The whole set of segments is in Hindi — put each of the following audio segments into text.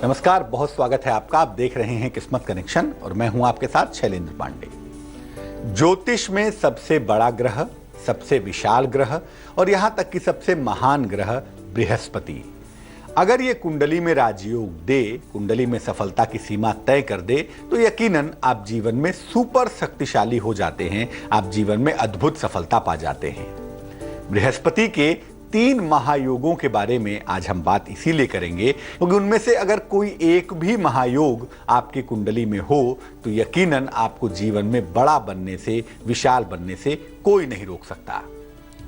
नमस्कार, बहुत स्वागत है आपका। आप देख रहे हैं किस्मत कनेक्शन और मैं हूं आपके साथ शैलेंद्र पांडे। ज्योतिष में सबसे बड़ा ग्रह, सबसे विशाल ग्रह और यहां तक कि सबसे महान ग्रह बृहस्पति अगर ये कुंडली में राजयोग दे, कुंडली में सफलता की सीमा तय कर दे, तो यकीनन आप जीवन में सुपर शक्तिशाली हो जाते हैं। आप जीवन में अद्भुत सफलता पा जाते हैं। बृहस्पति के 3 महायोगों के बारे में आज हम बात इसीलिए करेंगे क्योंकि उनमें से अगर कोई एक भी महायोग आपकी कुंडली में हो तो यकीनन आपको जीवन में बड़ा बनने से, विशाल बनने से कोई नहीं रोक सकता।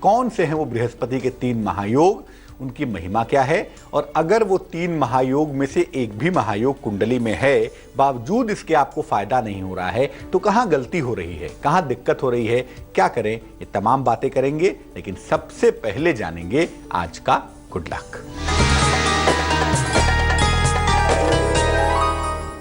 कौन से हैं वो बृहस्पति के 3 महायोग, उनकी महिमा क्या है, और अगर वो 3 महायोग में से एक भी महायोग कुंडली में है, बावजूद इसके आपको फायदा नहीं हो रहा है, तो कहां गलती हो रही है, कहां दिक्कत हो रही है, क्या करें, ये तमाम बातें करेंगे। लेकिन सबसे पहले जानेंगे आज का गुड लक।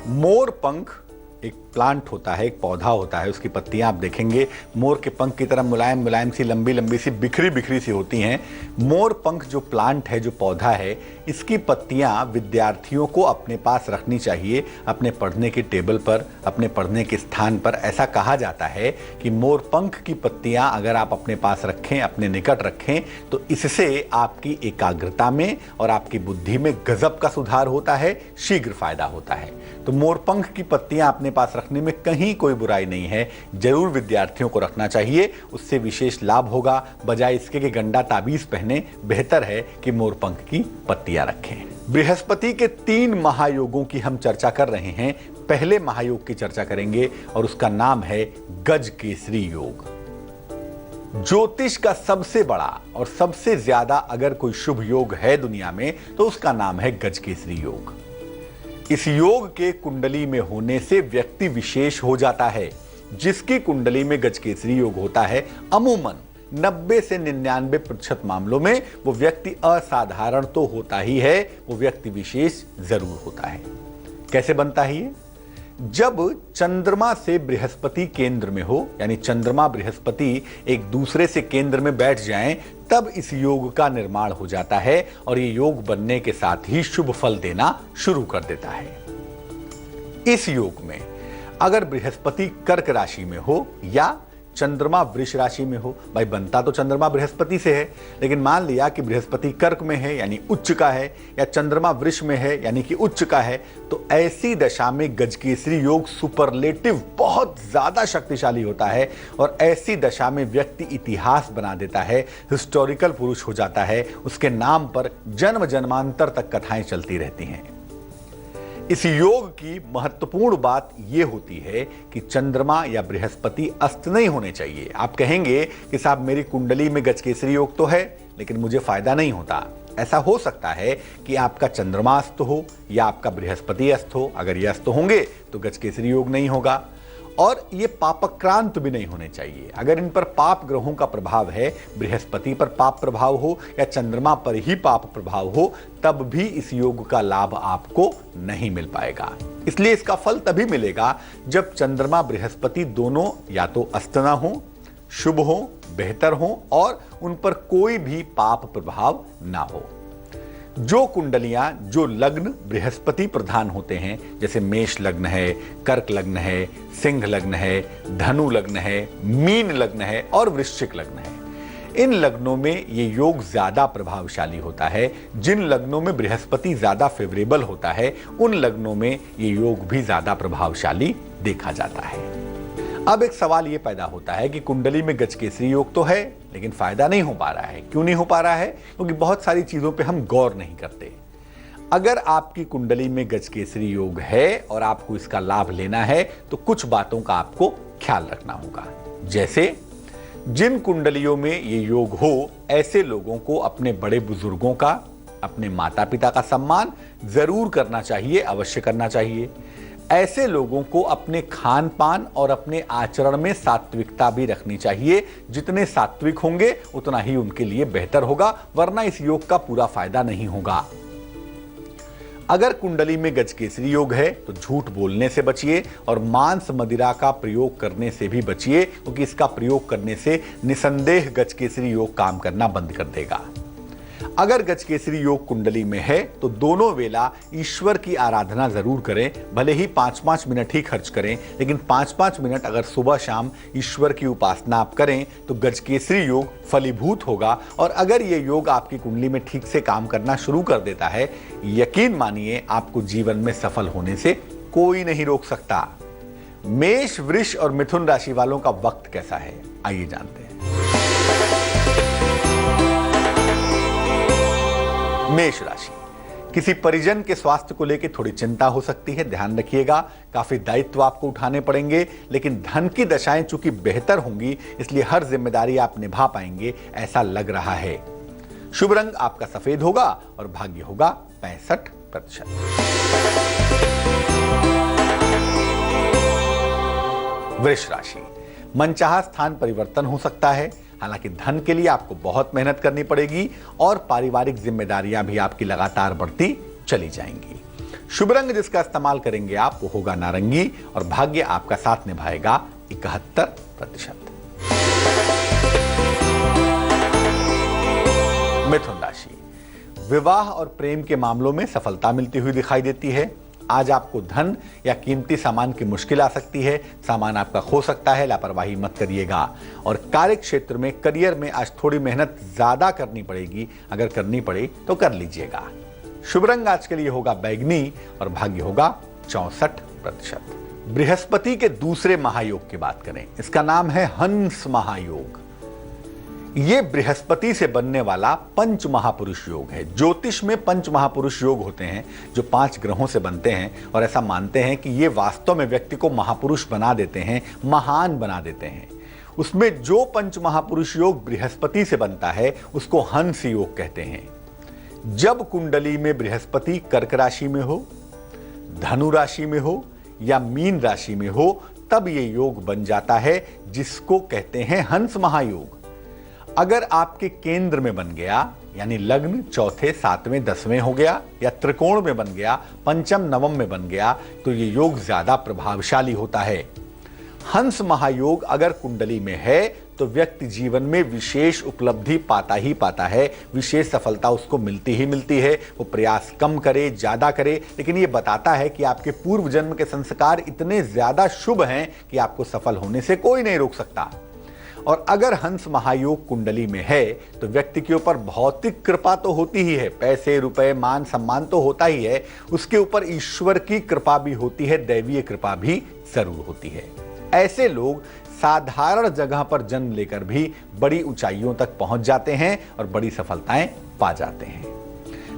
मोर पंख एक प्लांट होता है, एक पौधा होता है, उसकी पत्तियां आप देखेंगे मोर के पंख की तरह मुलायम मुलायम सी, लंबी लंबी सी, बिखरी बिखरी सी होती हैं। मोर पंख जो प्लांट है, जो पौधा है, इसकी पत्तियां विद्यार्थियों को अपने पास रखनी चाहिए, अपने पढ़ने के टेबल पर, अपने पढ़ने के स्थान पर। ऐसा कहा जाता है कि मोर पंख की पत्तियां अगर आप अपने पास रखें, अपने निकट रखें, तो इससे आपकी एकाग्रता में और आपकी बुद्धि में गजब का सुधार होता है, शीघ्र फायदा होता है। तो मोर पंख की पत्तियां अपने पास रखने में कहीं कोई बुराई नहीं है, जरूर विद्यार्थियों को रखना चाहिए, उससे विशेष लाभ होगा। बजाय इसके कि गंडा ताबीज पहने, बेहतर है कि मोरपंख की पत्तियां रखें। बृहस्पति के 3 महायोगों की हम चर्चा कर रहे हैं। पहले महायोग की चर्चा करेंगे और उसका नाम है गज केसरी योग। ज्योतिष का सबसे बड़ा और सबसे ज्यादा अगर कोई शुभ योग है दुनिया में तो उसका नाम है गज केसरी योग। इस योग के कुंडली में होने से व्यक्ति विशेष हो जाता है। जिसकी कुंडली में गजकेसरी योग होता है, अमूमन 90 से 99% मामलों में वो व्यक्ति असाधारण तो होता ही है, वो व्यक्ति विशेष जरूर होता है। कैसे बनता है ये? जब चंद्रमा से बृहस्पति केंद्र में हो, यानी चंद्रमा बृहस्पति एक दूसरे से केंद्र में बैठ जाएं, तब इस योग का निर्माण हो जाता है और ये योग बनने के साथ ही शुभ फल देना शुरू कर देता है। इस योग में अगर बृहस्पति कर्क राशि में हो या चंद्रमा वृष राशि में हो, भाई बनता तो चंद्रमा बृहस्पति से है, लेकिन मान लिया कि बृहस्पति कर्क में है यानी उच्च का है, या चंद्रमा वृष में है यानी कि उच्च का है, तो ऐसी दशा में गजकेसरी योग सुपरलेटिव बहुत ज्यादा शक्तिशाली होता है और ऐसी दशा में व्यक्ति इतिहास बना देता है, हिस्टोरिकल पुरुष हो जाता है। उसके नाम पर जन्म जन्मांतर तक कथाएं चलती रहती हैं। इस योग की महत्वपूर्ण बात यह होती है कि चंद्रमा या बृहस्पति अस्त नहीं होने चाहिए। आप कहेंगे कि साहब मेरी कुंडली में गजकेसरी योग तो है लेकिन मुझे फायदा नहीं होता। ऐसा हो सकता है कि आपका चंद्रमा अस्त हो या आपका बृहस्पति अस्त हो। अगर ये अस्त होंगे तो गजकेसरी योग नहीं होगा और ये पापक्रांत भी नहीं होने चाहिए। अगर इन पर पाप ग्रहों का प्रभाव है, बृहस्पति पर पाप प्रभाव हो या चंद्रमा पर ही पाप प्रभाव हो, तब भी इस योग का लाभ आपको नहीं मिल पाएगा। इसलिए इसका फल तभी मिलेगा जब चंद्रमा बृहस्पति दोनों या तो अस्त ना हो, शुभ हो, बेहतर हो और उन पर कोई भी पाप प्रभाव ना हो। जो कुंडलियां, जो लग्न बृहस्पति प्रधान होते हैं, जैसे मेष लग्न है, कर्क लग्न है, सिंह लग्न है, धनु लग्न है, मीन लग्न है और वृश्चिक लग्न है, इन लग्नों में ये योग ज्यादा प्रभावशाली होता है। जिन लग्नों में बृहस्पति ज्यादा फेवरेबल होता है, उन लग्नों में ये योग भी ज्यादा प्रभावशाली देखा जाता है। अब एक सवाल ये पैदा होता है कि कुंडली में गजकेसरी योग तो है लेकिन फायदा नहीं हो पा रहा है। क्यों नहीं हो पा रहा है? क्योंकि बहुत सारी चीजों पे हम गौर नहीं करते। अगर आपकी कुंडली में गजकेसरी योग है और आपको इसका लाभ लेना है तो कुछ बातों का आपको ख्याल रखना होगा। जैसे जिन कुंडलियों में ये योग हो, ऐसे लोगों को अपने बड़े बुजुर्गों का, अपने माता पिता का सम्मान जरूर करना चाहिए, अवश्य करना चाहिए। ऐसे लोगों को अपने खान पान और अपने आचरण में सात्विकता भी रखनी चाहिए। जितने सात्विक होंगे उतना ही उनके लिए बेहतर होगा, वरना इस योग का पूरा फायदा नहीं होगा। अगर कुंडली में गजकेसरी योग है तो झूठ बोलने से बचिए और मांस मदिरा का प्रयोग करने से भी बचिए, क्योंकि इसका प्रयोग करने से निसंदेह गजकेसरी योग काम करना बंद कर देगा। अगर गजकेसरी योग कुंडली में है तो दोनों वेला ईश्वर की आराधना जरूर करें, भले ही 5-5 मिनट ही खर्च करें, लेकिन 5-5 मिनट अगर सुबह शाम ईश्वर की उपासना आप करें तो गजकेसरी योग फलीभूत होगा। और अगर ये योग आपकी कुंडली में ठीक से काम करना शुरू कर देता है, यकीन मानिए आपको जीवन में सफल होने से कोई नहीं रोक सकता। मेष, वृष और मिथुन राशि वालों का वक्त कैसा है, आइए जानते हैं। मेष राशि, किसी परिजन के स्वास्थ्य को लेकर थोड़ी चिंता हो सकती है, ध्यान रखिएगा। काफी दायित्व आपको उठाने पड़ेंगे, लेकिन धन की दशाएं चूंकि बेहतर होंगी, इसलिए हर जिम्मेदारी आप निभा पाएंगे, ऐसा लग रहा है। शुभ रंग आपका सफेद होगा और भाग्य होगा 65%। वृष राशि, मनचाहा स्थान परिवर्तन हो सकता है, हालांकि धन के लिए आपको बहुत मेहनत करनी पड़ेगी और पारिवारिक जिम्मेदारियां भी आपकी लगातार बढ़ती चली जाएंगी। शुभ रंग जिसका इस्तेमाल करेंगे आप वो होगा नारंगी और भाग्य आपका साथ निभाएगा 71%। मिथुन राशि, विवाह और प्रेम के मामलों में सफलता मिलती हुई दिखाई देती है। आज आपको धन या कीमती सामान की मुश्किल आ सकती है, सामान आपका खो सकता है, लापरवाही मत करिएगा। और कार्य क्षेत्र में, करियर में आज थोड़ी मेहनत ज्यादा करनी पड़ेगी, अगर करनी पड़े तो कर लीजिएगा। शुभ रंग आज के लिए होगा बैगनी और भाग्य होगा 64%। बृहस्पति के दूसरे महायोग की बात करें, इसका नाम है हंस महायोग। ये बृहस्पति से बनने वाला पंच महापुरुष योग है। ज्योतिष में पंच महापुरुष योग होते हैं जो 5 ग्रहों से बनते हैं और ऐसा मानते हैं कि ये वास्तव में व्यक्ति को महापुरुष बना देते हैं, महान बना देते हैं। उसमें जो पंच महापुरुष योग बृहस्पति से बनता है उसको हंस योग कहते हैं। जब कुंडली में बृहस्पति कर्क राशि में हो, धनु राशि में हो या मीन राशि में हो, तब ये योग बन जाता है, जिसको कहते हैं हंस महायोग। अगर आपके केंद्र में बन गया, यानी लग्न चौथे, 7वें, 10वें हो गया, या त्रिकोण में बन गया, पंचम नवम में बन गया, तो ये योग ज्यादा प्रभावशाली होता है। हंस महायोग अगर कुंडली में है तो व्यक्ति जीवन में विशेष उपलब्धि पाता ही पाता है, विशेष सफलता उसको मिलती ही मिलती है। वो प्रयास कम करे ज्यादा करे, लेकिन ये बताता है कि आपके पूर्व जन्म के संस्कार इतने ज्यादा शुभ हैं कि आपको सफल होने से कोई नहीं रोक सकता। और अगर हंस महायोग कुंडली में है तो व्यक्ति के ऊपर भौतिक कृपा तो होती ही है, पैसे रुपए मान सम्मान तो होता ही है, उसके ऊपर ईश्वर की कृपा भी होती है, दैवीय कृपा भी जरूर होती है। ऐसे लोग साधारण जगह पर जन्म लेकर भी बड़ी ऊंचाइयों तक पहुंच जाते हैं और बड़ी सफलताएं पा जाते हैं।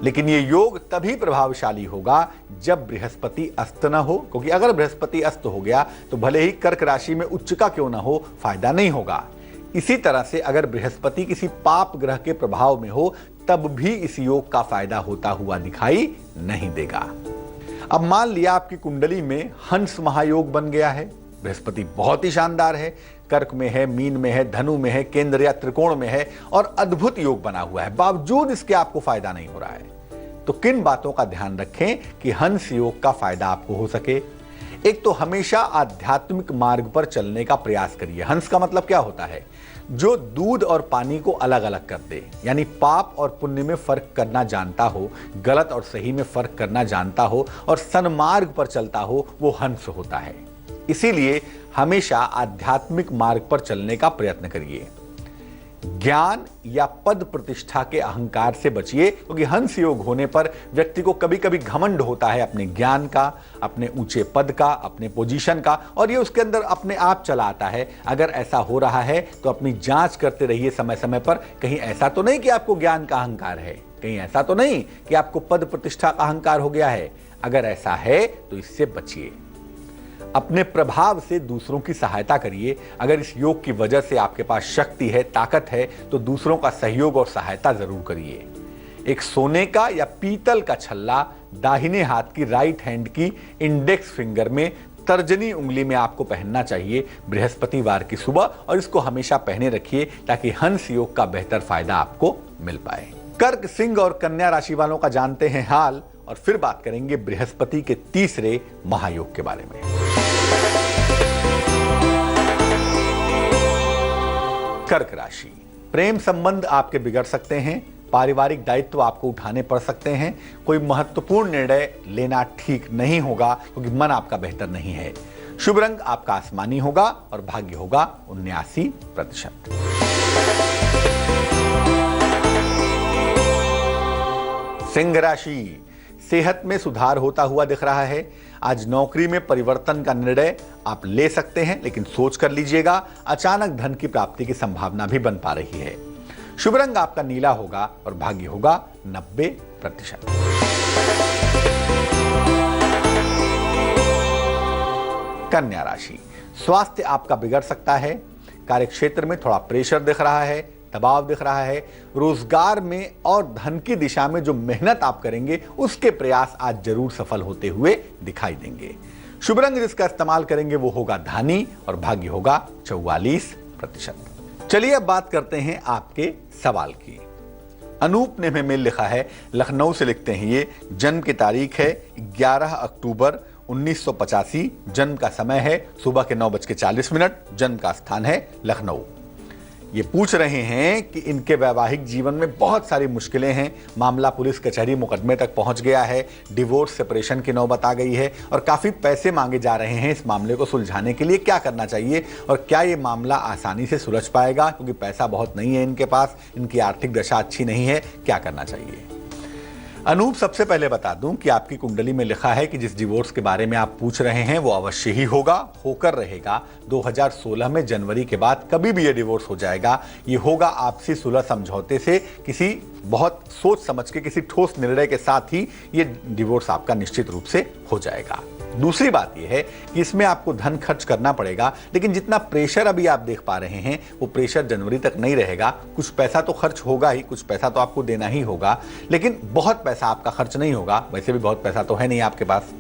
लेकिन ये योग तभी प्रभावशाली होगा जब बृहस्पति अस्त न हो, क्योंकि अगर बृहस्पति अस्त हो गया तो भले ही कर्क राशि में उच्च का क्यों ना हो, फायदा नहीं होगा। इसी तरह से अगर बृहस्पति किसी पाप ग्रह के प्रभाव में हो तब भी इस योग का फायदा होता हुआ दिखाई नहीं देगा। अब मान लिया आपकी कुंडली में हंस महायोग बन गया है, बृहस्पति बहुत ही शानदार है, कर्क में है, मीन में है, धनु में है, केंद्र या त्रिकोण में है और अद्भुत योग बना हुआ है, बावजूद इसके आपको फायदा नहीं हो रहा है, तो किन बातों का ध्यान रखें कि हंस योग का फायदा आपको हो सके। एक तो हमेशा आध्यात्मिक मार्ग पर चलने का प्रयास करिए। हंस का मतलब क्या होता है? जो दूध और पानी को अलग अलग कर दे, यानी पाप और पुण्य में फर्क करना जानता हो, गलत और सही में फर्क करना जानता हो और सन्मार्ग पर चलता हो, वो हंस होता है। इसीलिए हमेशा आध्यात्मिक मार्ग पर चलने का प्रयत्न करिए। ज्ञान या पद प्रतिष्ठा के अहंकार से बचिए, क्योंकि हंस योग होने पर व्यक्ति को कभी कभी घमंड होता है अपने ज्ञान का, अपने ऊंचे पद का, अपने पोजीशन का, और ये उसके अंदर अपने आप चला आता है। अगर ऐसा हो रहा है तो अपनी जांच करते रहिए समय समय पर, कहीं ऐसा तो नहीं कि आपको ज्ञान का अहंकार है, कहीं ऐसा तो नहीं कि आपको पद प्रतिष्ठा का अहंकार हो गया है। अगर ऐसा है तो इससे बचिए। अपने प्रभाव से दूसरों की सहायता करिए। अगर इस योग की वजह से आपके पास शक्ति है, ताकत है, तो दूसरों का सहयोग और सहायता जरूर करिए। एक सोने का या पीतल का छल्ला दाहिने हाथ की राइट हैंड की इंडेक्स फिंगर में तर्जनी उंगली में आपको पहनना चाहिए बृहस्पतिवार की सुबह, और इसको हमेशा पहने रखिए ताकि हंस योग का बेहतर फायदा आपको मिल पाए। कर्क, सिंह और कन्या राशि वालों का जानते हैं हाल, और फिर बात करेंगे बृहस्पति के तीसरे महायोग के बारे में। कर्क राशि, प्रेम संबंध आपके बिगड़ सकते हैं, पारिवारिक दायित्व आपको उठाने पड़ सकते हैं। कोई महत्वपूर्ण निर्णय लेना ठीक नहीं होगा क्योंकि मन आपका बेहतर नहीं है। शुभ रंग आपका आसमानी होगा और भाग्य होगा 79%। सिंह राशि, सेहत में सुधार होता हुआ दिख रहा है। आज नौकरी में परिवर्तन का निर्णय आप ले सकते हैं, लेकिन सोच कर लीजिएगा। अचानक धन की प्राप्ति की संभावना भी बन पा रही है। शुभ रंग आपका नीला होगा और भाग्य होगा 90%। कन्या राशि, स्वास्थ्य आपका बिगड़ सकता है। कार्यक्षेत्र में थोड़ा प्रेशर दिख रहा है, दबाव दिख रहा है। रोजगार में और धन की दिशा में जो मेहनत आप करेंगे उसके प्रयास आज जरूर सफल होते हुए दिखाई देंगे। शुभ रंग जिसका इस्तेमाल करेंगे वो होगा धानी और भाग्य होगा 44%। चलिए अब बात करते हैं आपके सवाल की। अनूप ने हमें मेल लिखा है, लखनऊ से लिखते हैं ये। जन्म की तारीख है 11 अक्टूबर 1985। जन्म का समय है सुबह के 9:40। जन्म का स्थान है लखनऊ। ये पूछ रहे हैं कि इनके वैवाहिक जीवन में बहुत सारी मुश्किलें हैं। मामला पुलिस कचहरी मुकदमे तक पहुंच गया है। डिवोर्स सेपरेशन की नौबत आ गई है और काफी पैसे मांगे जा रहे हैं इस मामले को सुलझाने के लिए। क्या करना चाहिए और क्या ये मामला आसानी से सुलझ पाएगा, क्योंकि पैसा बहुत नहीं है इनके पास, इनकी आर्थिक दशा अच्छी नहीं है। क्या करना चाहिए? अनूप, सबसे पहले बता दूं कि आपकी कुंडली में लिखा है कि जिस डिवोर्स के बारे में आप पूछ रहे हैं वो अवश्य ही होगा, होकर रहेगा। 2016 में जनवरी के बाद कभी भी ये डिवोर्स हो जाएगा। ये होगा आपसी सुलह समझौते से, किसी बहुत सोच समझ के, किसी ठोस निर्णय के साथ ही ये डिवोर्स आपका निश्चित रूप से हो जाएगा। दूसरी बात यह है कि इसमें आपको धन खर्च करना पड़ेगा, लेकिन जितना प्रेशर अभी आप देख पा रहे हैं वो प्रेशर जनवरी तक नहीं रहेगा। कुछ पैसा तो खर्च होगा ही, कुछ पैसा तो आपको देना ही होगा, लेकिन बहुत पैसा आपका खर्च नहीं होगा। वैसे भी बहुत पैसा तो है नहीं आपके पास।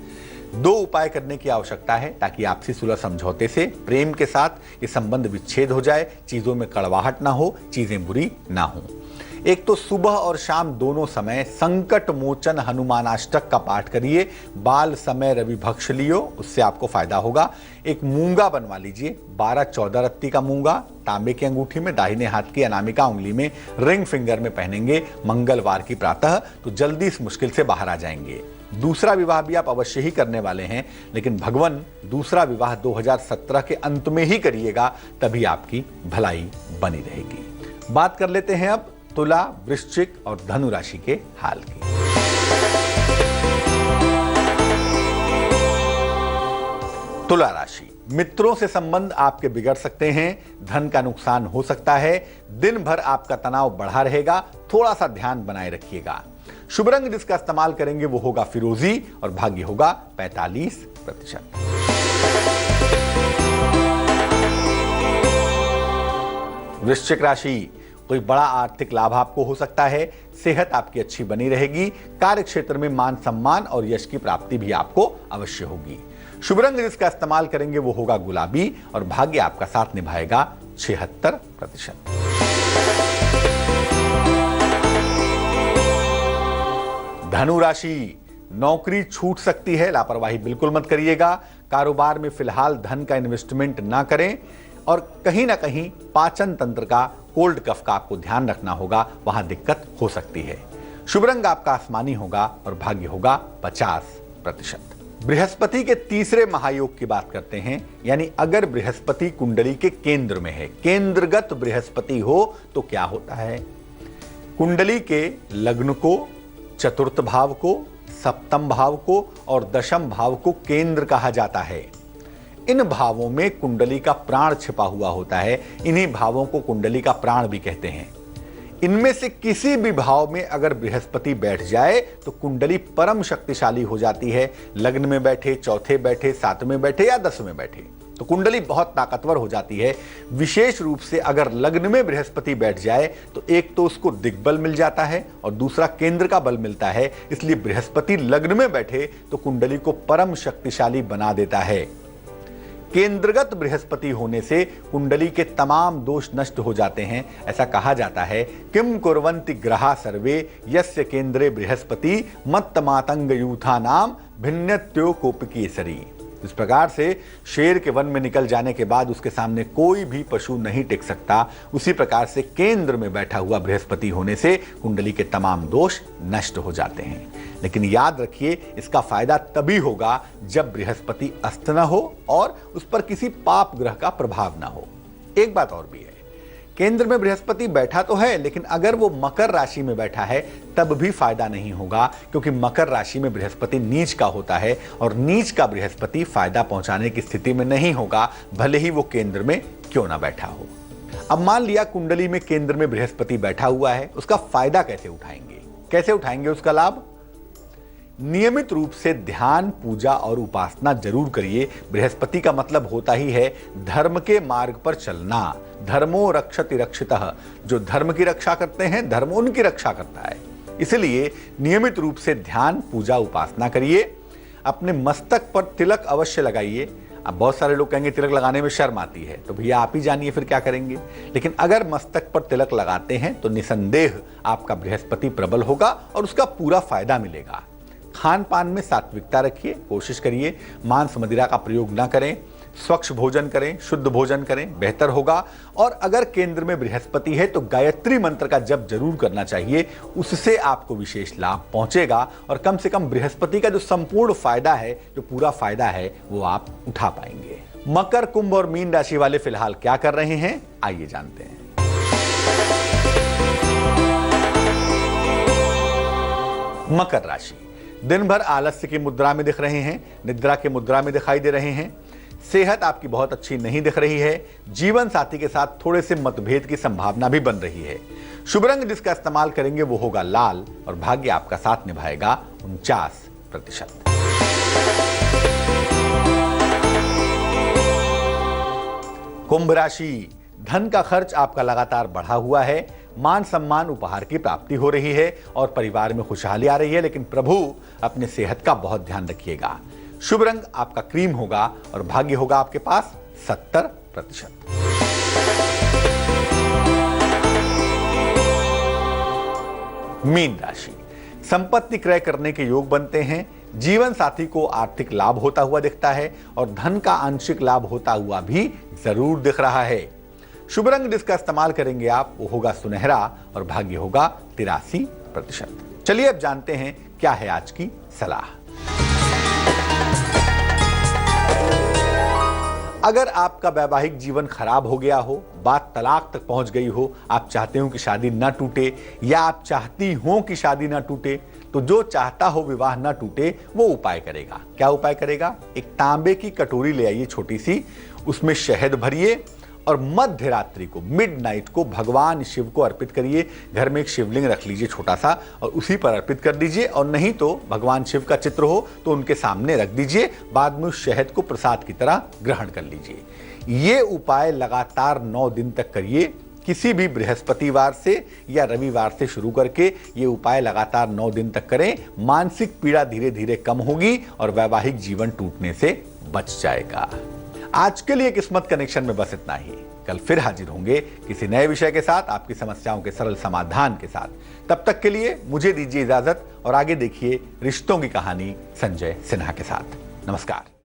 2 उपाय करने की आवश्यकता है ताकि आपसी सुलह समझौते से प्रेम के साथ ये संबंध विच्छेद हो जाए, चीजों में कड़वाहट ना हो, चीजें बुरी ना हो। एक तो सुबह और शाम दोनों समय संकट मोचन हनुमानाष्टक का पाठ करिए। बाल समय रवि भक्ष लियो, उससे आपको फायदा होगा। एक मूंगा बनवा लीजिए, 12-14 रत्ती का मूंगा, तांबे की अंगूठी में, दाहिने हाथ की अनामिका उंगली में, रिंग फिंगर में पहनेंगे मंगलवार की प्रातः, तो जल्दी इस मुश्किल से बाहर आ जाएंगे। दूसरा विवाह भी आप अवश्य ही करने वाले हैं, लेकिन भगवान दूसरा विवाह 2017 के अंत में ही करिएगा, तभी आपकी भलाई बनी रहेगी। बात कर लेते हैं अब तुला, वृश्चिक और धनु राशि के हाल की। तुला राशि, मित्रों से संबंध आपके बिगड़ सकते हैं, धन का नुकसान हो सकता है, दिन भर आपका तनाव बढ़ा रहेगा, थोड़ा सा ध्यान बनाए रखिएगा। शुभ रंग जिसका इस्तेमाल करेंगे वो होगा फिरोजी और भाग्य होगा 45%। वृश्चिक राशि, कोई बड़ा आर्थिक लाभ आपको हो सकता है, सेहत आपकी अच्छी बनी रहेगी, कार्य क्षेत्र में मान सम्मान और यश की प्राप्ति भी आपको अवश्य होगी। शुभ रंग जिसका इस्तेमाल करेंगे वो होगा गुलाबी और भाग्य आपका साथ निभाएगा 76%। धनु राशि, नौकरी छूट सकती है, लापरवाही बिल्कुल मत करिएगा। कारोबार में फिलहाल धन का इन्वेस्टमेंट ना करें और कहीं ना कहीं पाचन तंत्र का, कोल्ड कफ का आपको ध्यान रखना होगा, वहां दिक्कत हो सकती है। शुभ रंग आपका आसमानी होगा और भाग्य होगा 50%। बृहस्पति के तीसरे महायोग की बात करते हैं, यानी अगर बृहस्पति कुंडली के केंद्र में है, केंद्रगत बृहस्पति हो तो क्या होता है? कुंडली के लग्न को, चतुर्थ भाव को, सप्तम भाव को और दशम भाव को केंद्र कहा जाता है। इन भावों में कुंडली का प्राण छिपा हुआ होता है। इन्हीं भावों को कुंडली का प्राण भी कहते हैं। इनमें से किसी भी भाव में अगर बृहस्पति बैठ जाए तो कुंडली परम शक्तिशाली हो जाती है। लग्न में बैठे, चौथे बैठे, 7वें बैठे या 10वें बैठे, तो कुंडली बहुत ताकतवर हो जाती है। विशेष रूप से अगर लग्न में बृहस्पति बैठ जाए तो एक तो उसको दिग्बल मिल जाता है और दूसरा केंद्र का बल मिलता है। इसलिए बृहस्पति लग्न में बैठे तो कुंडली को परम शक्तिशाली बना देता है। केंद्रगत बृहस्पति होने से कुंडली के तमाम दोष नष्ट हो जाते हैं। ऐसा कहा जाता है, किम कुर्वन्ति ग्रहा सर्वे यस्य केंद्रे बृहस्पति मत्त मातंग यूथा नाम भिन्नत्यो कोपकेसरी। इस प्रकार से शेर के वन में निकल जाने के बाद उसके सामने कोई भी पशु नहीं टिक सकता, उसी प्रकार से केंद्र में बैठा हुआ बृहस्पति होने से कुंडली के तमाम दोष नष्ट हो जाते हैं। लेकिन याद रखिए, इसका फायदा तभी होगा जब बृहस्पति अस्त न हो और उस पर किसी पाप ग्रह का प्रभाव न हो। एक बात और भी है, केंद्र में बृहस्पति बैठा तो है, लेकिन अगर वो मकर राशि में बैठा है तब भी फायदा नहीं होगा, क्योंकि मकर राशि में बृहस्पति नीच का होता है और नीच का बृहस्पति फायदा पहुंचाने की स्थिति में नहीं होगा, भले ही वो केंद्र में क्यों ना बैठा हो। अब मान लिया कुंडली में केंद्र में बृहस्पति बैठा हुआ है, उसका फायदा कैसे उठाएंगे? कैसे उठाएंगे उसका लाभ? नियमित रूप से ध्यान, पूजा और उपासना जरूर करिए। बृहस्पति का मतलब होता ही है धर्म के मार्ग पर चलना। धर्मो रक्षति रक्षितः, जो धर्म की रक्षा करते हैं धर्म उनकी रक्षा करता है। इसलिए नियमित रूप से ध्यान, पूजा, उपासना करिए। अपने मस्तक पर तिलक अवश्य लगाइए। अब बहुत सारे लोग कहेंगे तिलक लगाने में शर्म आती है, तो भैया आप ही जानिए फिर क्या करेंगे। लेकिन अगर मस्तक पर तिलक लगाते हैं तो निसंदेह आपका बृहस्पति प्रबल होगा और उसका पूरा फायदा मिलेगा। खान पान में सात्विकता रखिए, कोशिश करिए मांस मदिरा का प्रयोग ना करें, स्वच्छ भोजन करें, शुद्ध भोजन करें, बेहतर होगा। और अगर केंद्र में बृहस्पति है तो गायत्री मंत्र का जप जरूर करना चाहिए, उससे आपको विशेष लाभ पहुंचेगा और कम से कम बृहस्पति का जो संपूर्ण फायदा है, जो पूरा फायदा है, वो आप उठा पाएंगे। मकर, कुंभ और मीन राशि वाले फिलहाल क्या कर रहे हैं, आइए जानते हैं। मकर राशि दिन भर आलस्य की मुद्रा में दिख रहे हैं, निद्रा की मुद्रा में दिखाई दे रहे हैं। सेहत आपकी बहुत अच्छी नहीं दिख रही है। जीवन साथी के साथ थोड़े से मतभेद की संभावना भी बन रही है। शुभ रंग जिसका इस्तेमाल करेंगे वो होगा लाल और भाग्य आपका साथ निभाएगा 49%। कुंभ राशि, धन का खर्च आपका लगातार बढ़ा हुआ है। मान सम्मान, उपहार की प्राप्ति हो रही है और परिवार में खुशहाली आ रही है, लेकिन प्रभु अपने सेहत का बहुत ध्यान रखिएगा। शुभ रंग आपका क्रीम होगा और भाग्य होगा आपके पास 70%। मीन राशि, संपत्ति क्रय करने के योग बनते हैं। जीवन साथी को आर्थिक लाभ होता हुआ दिखता है और धन का आंशिक लाभ होता हुआ भी जरूर दिख रहा है। शुभ रंग जिसका इस्तेमाल करेंगे आप वो होगा सुनहरा और भाग्य होगा 83%। चलिए अब जानते हैं क्या है आज की सलाह। अगर आपका वैवाहिक जीवन खराब हो गया हो, बात तलाक तक पहुंच गई हो, आप चाहते हो कि शादी ना टूटे या आप चाहती हो कि शादी ना टूटे, तो जो चाहता हो विवाह ना टूटे वो उपाय करेगा। क्या उपाय करेगा? एक तांबे की कटोरी ले आइए छोटी सी, उसमें शहद भरिए और मध्य रात्रि को, मिडनाइट को भगवान शिव को अर्पित करिए। घर में एक शिवलिंग रख लीजिए छोटा सा और उसी पर अर्पित कर दीजिए, और नहीं तो भगवान शिव का चित्र हो तो उनके सामने रख दीजिए। बाद में उस शहद को प्रसाद की तरह ग्रहण कर लीजिए। ये उपाय लगातार 9 दिन तक करिए। किसी भी बृहस्पतिवार से या रविवार से शुरू करके ये उपाय लगातार 9 दिन तक करें। मानसिक पीड़ा धीरे धीरे कम होगी और वैवाहिक जीवन टूटने से बच जाएगा। आज के लिए किस्मत कनेक्शन में बस इतना ही। कल फिर हाजिर होंगे किसी नए विषय के साथ, आपकी समस्याओं के सरल समाधान के साथ। तब तक के लिए मुझे दीजिए इजाजत और आगे देखिए रिश्तों की कहानी संजय सिन्हा के साथ। नमस्कार।